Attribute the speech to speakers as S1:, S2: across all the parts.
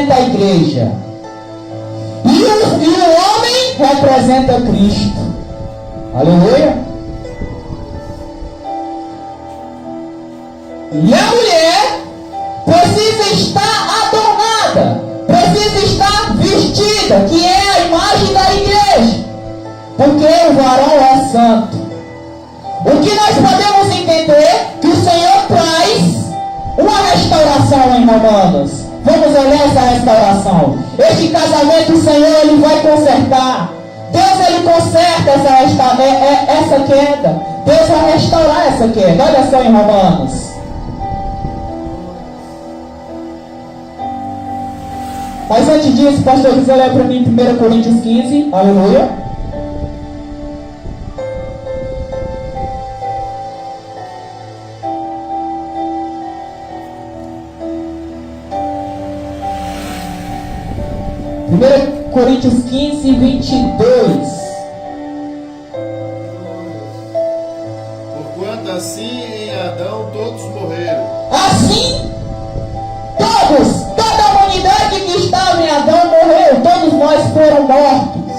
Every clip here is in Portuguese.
S1: representa a igreja. E o homem representa Cristo. Aleluia. E a mulher precisa estar adornada, precisa estar vestida, que é a imagem da igreja, porque o varão é santo. O que nós podemos entender que o Senhor traz uma restauração em Romanos. Vamos olhar essa restauração. Este casamento, o Senhor, Ele vai consertar. Deus, Ele conserta essa queda. Deus vai restaurar essa queda. Olha só em Romanos. Mas antes disso, pastor, quiser olhar para mim 1 Coríntios 15. Aleluia. Coríntios 15, 22.
S2: Porquanto assim em Adão todos morreram.
S1: Assim, toda a humanidade que estava em Adão morreu. Todos nós foram mortos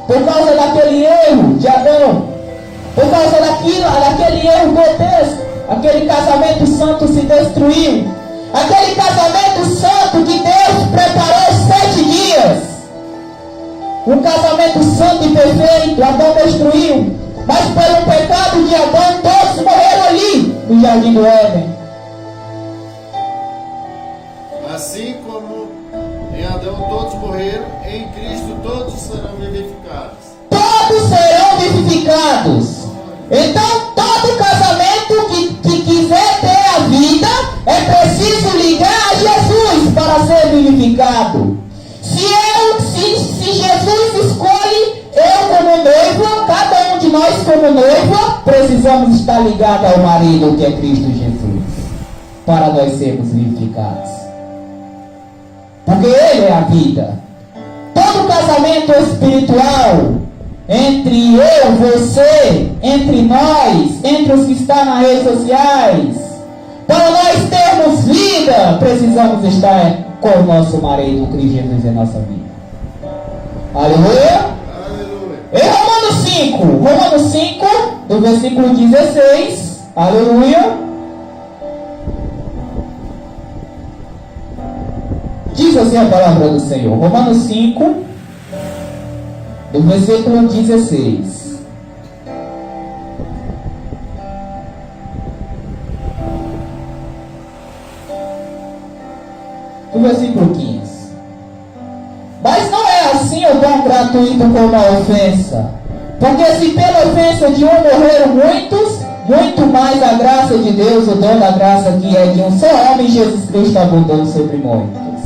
S1: por causa daquele erro de Adão, por causa daquele erro grotesco. Aquele casamento santo se destruiu. Aquele casamento santo que Deus preparou 7 dias. Um casamento santo e perfeito, Adão destruiu. Mas pelo pecado de Adão, todos morreram ali no jardim do Éden.
S2: Assim como em Adão todos morreram, em Cristo todos serão vivificados.
S1: Todos serão vivificados. Então, todo casamento que quiser ter a vida, é preciso ligar a Jesus para ser vivificado. Se Jesus escolhe eu como noivo, cada um de nós como noivo, precisamos estar ligados ao marido que é Cristo Jesus, para nós sermos vivificados. Porque Ele é a vida. Todo casamento espiritual, entre eu, você, entre nós, entre os que estão nas redes sociais, para nós termos vida, precisamos estar com o nosso marido, Cristo Jesus, em nossa vida. Aleluia.
S2: Aleluia.
S1: Em Romanos 5, do versículo 16. Aleluia. Diz assim a palavra do Senhor. Romanos 5, do versículo 16. Do versículo 15. Mas não é assim o dom gratuito como a ofensa. Porque se pela ofensa de um morreram muitos, muito mais a graça de Deus, o dom da graça que é de um só homem, Jesus Cristo, abundou sobre muitos.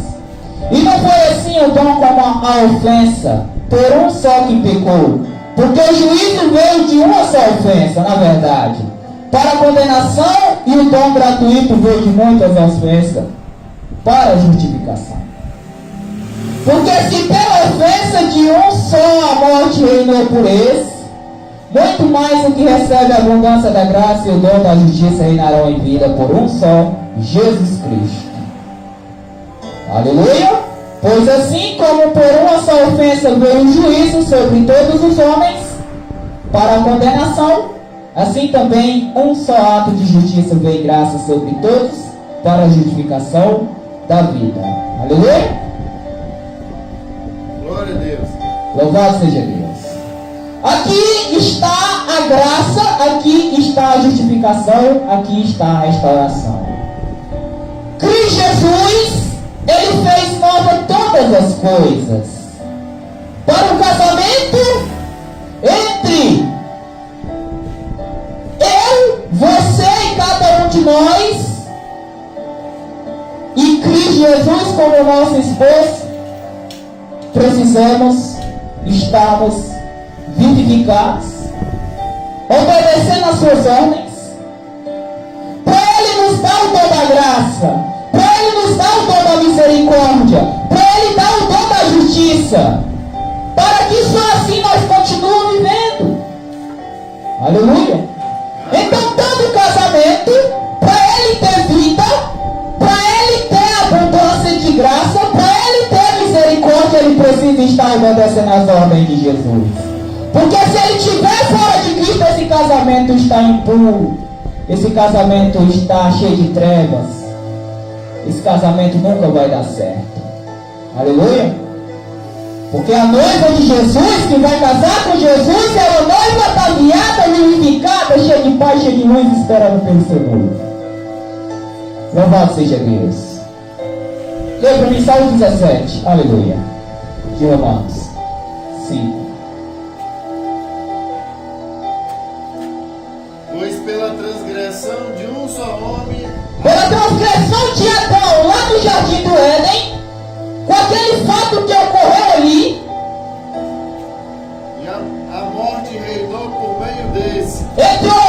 S1: E não foi assim o dom como a ofensa, por um só que pecou. Porque o juízo veio de uma só ofensa, na verdade, para a condenação, e o dom gratuito veio de muitas ofensas, para a justificação. Porque se pela ofensa de um só a morte reinou por esse, muito mais o que recebe a abundância da graça e o dom da justiça reinarão em vida por um só, Jesus Cristo. Aleluia! Pois assim como por uma só ofensa veio o juízo sobre todos os homens, para a condenação, assim também um só ato de justiça veio graça sobre todos, para a justificação da vida. Aleluia!
S2: Glória a Deus.
S1: Louvado seja Deus. Aqui está a graça, aqui está a justificação, aqui está a restauração. Cristo Jesus, Ele fez nova todas as coisas. Para o casamento entre eu, você e cada um de nós, e Cristo Jesus como nosso esposo, precisamos estarmos vivificados, obedecendo às suas ordens, para Ele nos dar o dom da graça, para Ele nos dar o dom da misericórdia, para Ele dar o dom da justiça, para que só assim nós continuemos vivendo. Aleluia. Então todo casamento, para ele ter vida, para ele ter abundância de graça, para ele ter precisa estar obedecendo às ordens de Jesus. Porque se ele estiver fora de Cristo, esse casamento está impuro. Esse casamento está cheio de trevas. Esse casamento nunca vai dar certo. Aleluia. Porque a noiva de Jesus, que vai casar com Jesus, é uma noiva ataviada, vivificada, cheia de paz, cheia de luz, esperando pelo seu noivo. Louvado seja Deus. Leia para mim Salmo 17. Aleluia. De Romanos 5.
S2: Pois pela transgressão de um só homem,
S1: Pela transgressão de Adão, lá no Jardim do Éden, com aquele fato que ocorreu ali,
S2: e a morte reinou por meio desse.
S1: entrou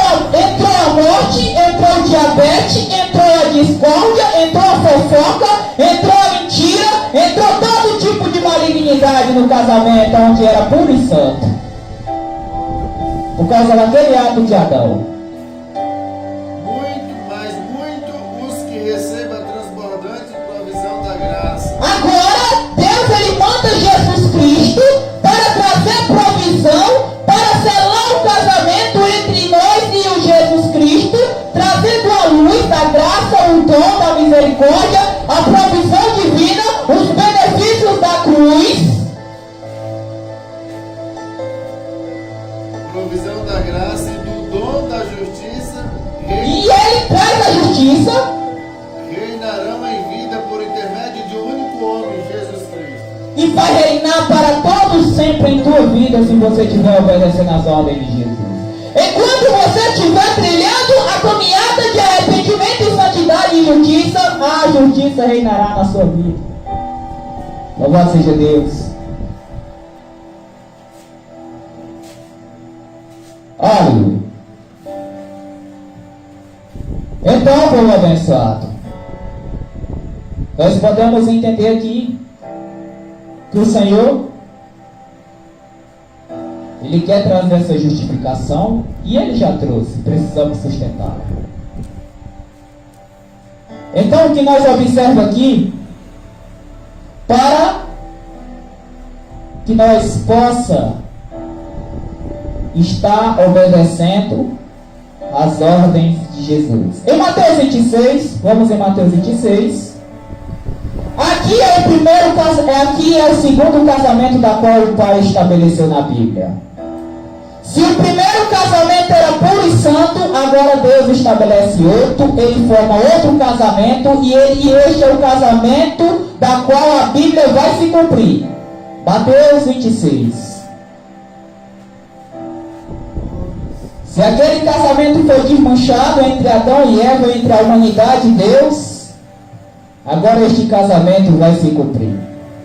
S1: a morte, entrou o diabetes, entrou a discórdia, entrou a fofoca, entrou a mentira, entrou todo tipo de malignidade no casamento, onde era puro e santo, por causa daquele ato de Adão.
S2: Muito os que recebem a transbordante provisão da graça.
S1: Agora, Deus ele manda Jesus Cristo para trazer provisão, para selar o casamento entre nós e o Jesus Cristo, trazendo a luz da graça, o dom da misericórdia, a provisão divina, os benefícios da cruz.
S2: Provisão da graça e do dom da justiça
S1: E ele traz a justiça
S2: reinarão em vida por intermédio de um único homem, Jesus Cristo.
S1: e vai reinar para todos sempre em tua vida, se você estiver obedecendo às ordens de Jesus. Enquanto você estiver trilhando a caminhada de arrependimento e santidade e justiça, a justiça reinará na sua vida. Louvado seja Deus. Aleluia. Então, povo abençoado, nós podemos entender aqui que o Senhor Ele quer trazer essa justificação e Ele já trouxe, precisamos sustentá-la. Então o que nós observamos aqui, para que nós possa estar obedecendo às ordens de Jesus. Em Mateus 26, vamos em Mateus 26. Aqui é o primeiro casamento, aqui é o segundo casamento da qual o Pai estabeleceu na Bíblia. Se o primeiro casamento era puro e santo, agora Deus estabelece outro, ele forma outro casamento e este é o casamento da qual a Bíblia vai se cumprir. Mateus 26. Se aquele casamento foi desmanchado entre Adão e Eva, entre a humanidade e Deus, agora este casamento vai se cumprir.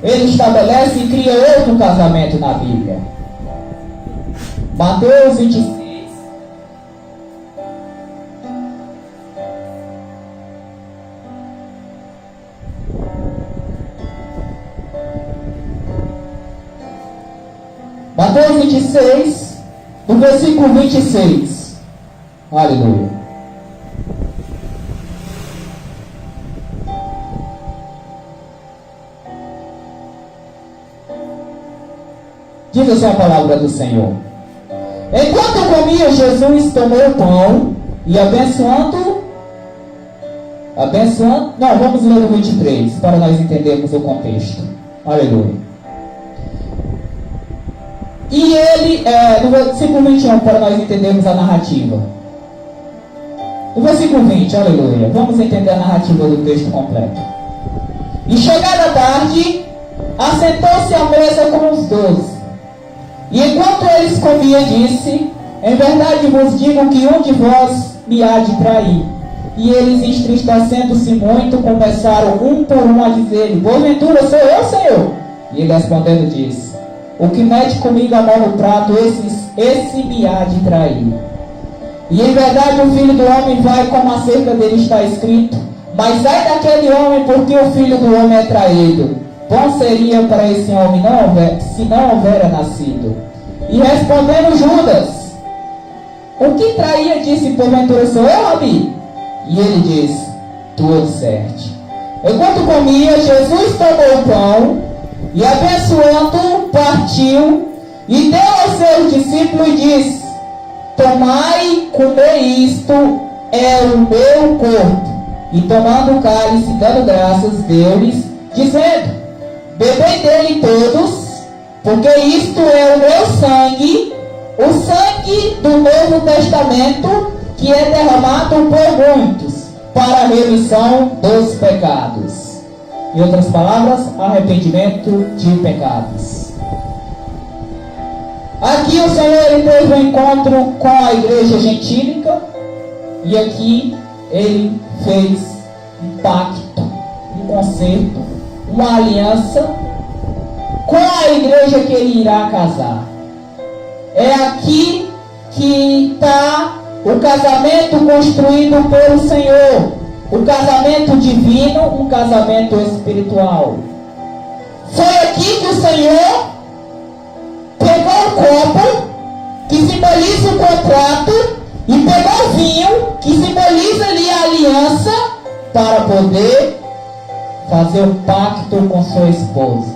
S1: Ele estabelece e cria outro casamento na Bíblia. Mateus 26. Mateus 26, no versículo 26. Aleluia. Diz assim a palavra do Senhor. Enquanto comia, Jesus tomou o pão e abençoando, não, vamos ler o 23, para nós entendermos o contexto. Aleluia. E ele, no versículo 21, para nós entendermos a narrativa. No versículo 20, aleluia, vamos entender a narrativa do texto completo. E chegada a tarde, assentou-se à mesa com os 12. E enquanto eles comiam, disse: em verdade vos digo que um de vós me há de trair. E eles, entristecendo-se muito, começaram um por um a dizer-lhe: porventura sou eu, Senhor? E ele respondendo disse: o que mete comigo a mão no prato, esse me há de trair. E em verdade o Filho do Homem vai como acerca dele está escrito: mas ai daquele homem, porque o Filho do Homem é traído. Bom seria para esse homem se não houvera nascido. E respondendo Judas: o que traía, disse: porventura sou eu, Rabi? E ele disse: tu o disseste. Enquanto comia, Jesus tomou o pão E abençoando, partiu e deu aos seus discípulos e disse: tomai, comei, isto é o meu corpo. E tomando o cálice, dando graças, deu-lhes, dizendo: bebei dele todos, porque isto é o meu sangue, o sangue do Novo Testamento, que é derramado por muitos, para a remissão dos pecados. Em outras palavras, arrependimento de pecados. Aqui o Senhor ele teve um encontro com a igreja gentílica, e aqui ele fez um pacto, um concerto, uma aliança com a igreja que ele irá casar. É aqui que está o casamento construído pelo Senhor, o casamento divino, um casamento espiritual. Foi aqui que o Senhor pegou o copo, que simboliza o contrato, e pegou o vinho, que simboliza ali a aliança, para poder fazer um pacto com sua esposa.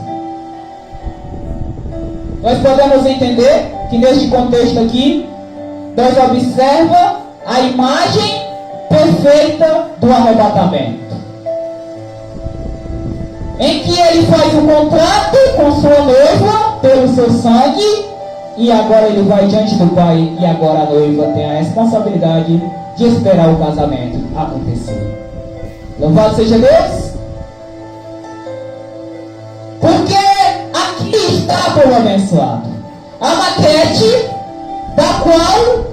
S1: Nós podemos entender que neste contexto aqui, Deus observa a imagem perfeita do arrebatamento, em que ele faz um contrato com sua noiva pelo seu sangue, e agora ele vai diante do Pai, e agora a noiva tem a responsabilidade de esperar o casamento acontecer. Louvado seja Deus! Porque aqui está o povo abençoado, a maquete da qual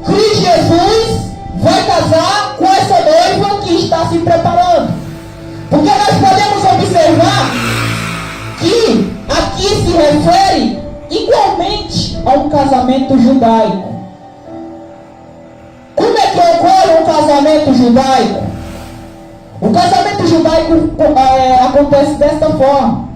S1: Cristo Jesus vai casar com essa noiva que está se preparando. Porque nós podemos observar que aqui se refere igualmente a um casamento judaico. Como é que ocorre um casamento judaico? O casamento judaico acontece desta forma.